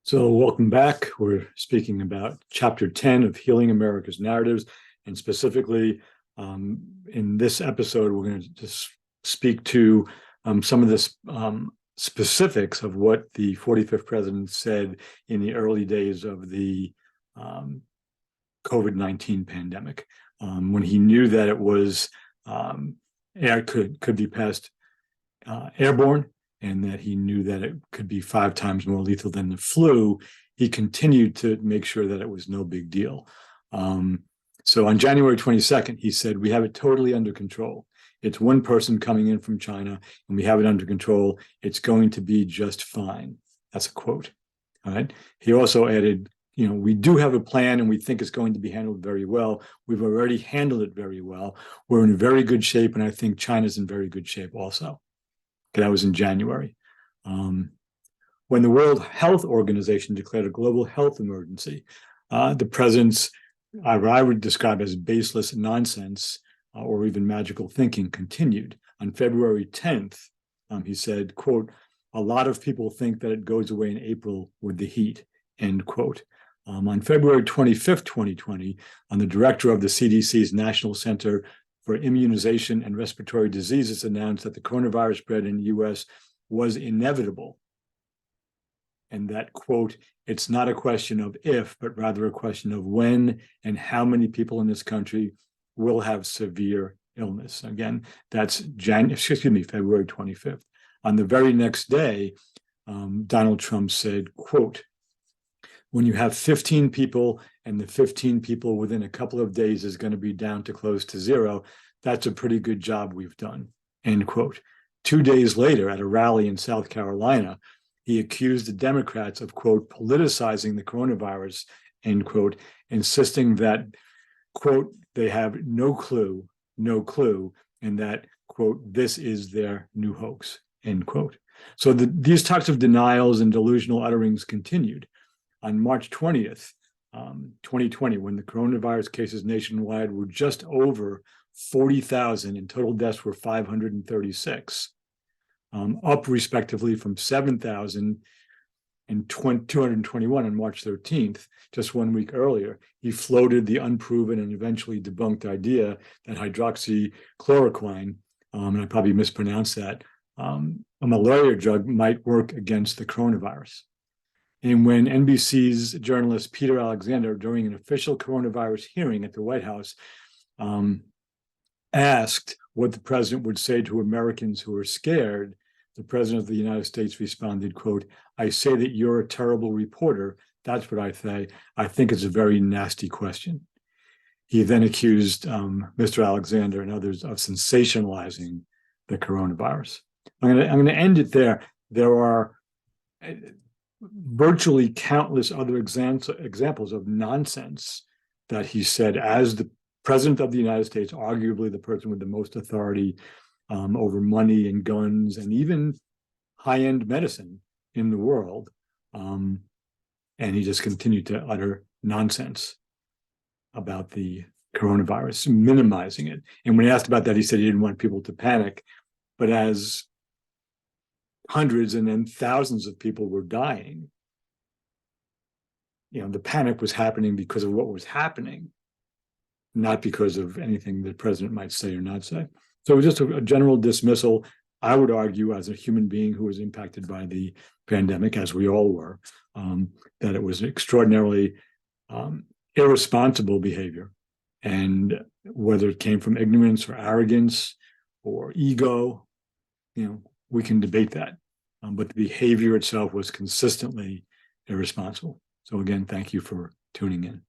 So, welcome back. We're speaking about Chapter 10 of Healing America's Narratives. And specifically, in this episode, we're going to just speak to some of the specifics of what the 45th president said in the early days of the COVID-19 pandemic, when he knew that it was could be passed airborne, and that he knew that it could be 5 times more lethal than the flu. He continued to make sure that it was no big deal. So on January 22nd, he said, "We have it totally under control. It's one person coming in from China, and we have it under control. It's going to be just fine." That's a quote. All right. He also added, "We do have a plan, and we think it's going to be handled very well. We've already handled it very well. We're in very good shape, and I think China's in very good shape also." That was in January. When the World Health Organization declared a global health emergency, the president's, I would describe as baseless nonsense or even magical thinking, continued. On February 10th, he said, quote, "A lot of people think that it goes away in April with the heat," end quote. On February 25th, 2020, the director of the CDC's National Center for Immunization and Respiratory Diseases announced that the coronavirus spread in the U.S. was inevitable, and that, quote, "It's not a question of if, but rather a question of when and how many people in this country will have severe illness." Again, that's February 25th. On the very next day, Donald Trump said, quote, "When you have 15 people and the 15 people within a couple of days is going to be down to close to zero, that's a pretty good job we've done," end quote. 2 days later, at a rally in South Carolina, he accused the Democrats of, quote, "politicizing the coronavirus," end quote, insisting that, quote, "they have no clue, and that, quote, this is their new hoax," end quote. So these types of denials and delusional utterings continued. On March 20th, 2020, when the coronavirus cases nationwide were just over 40,000 and total deaths were 536, up respectively from 7,000 and 221 on March 13th, just 1 week earlier, he floated the unproven and eventually debunked idea that hydroxychloroquine, and I probably mispronounced that, a malaria drug, might work against the coronavirus. And when NBC's journalist Peter Alexander, during an official coronavirus hearing at the White House, asked what the president would say to Americans who are scared, the president of the United States responded, quote, "I say that you're a terrible reporter. That's what I say. I think it's a very nasty question." He then accused Mr. Alexander and others of sensationalizing the coronavirus. I'm going to end it there. There are virtually countless other examples of nonsense that he said as the president of the United States, arguably the person with the most authority over money and guns and even high-end medicine in the world. And he just continued to utter nonsense about the coronavirus, minimizing it. And when he asked about that, he said he didn't want people to panic. But as hundreds and then thousands of people were dying, the panic was happening because of what was happening, not because of anything the president might say or not say. So it was just a general dismissal, I would argue, as a human being who was impacted by the pandemic, as we all were, that it was extraordinarily irresponsible behavior. And whether it came from ignorance or arrogance or ego, we can debate that. But the behavior itself was consistently irresponsible. So again, thank you for tuning in.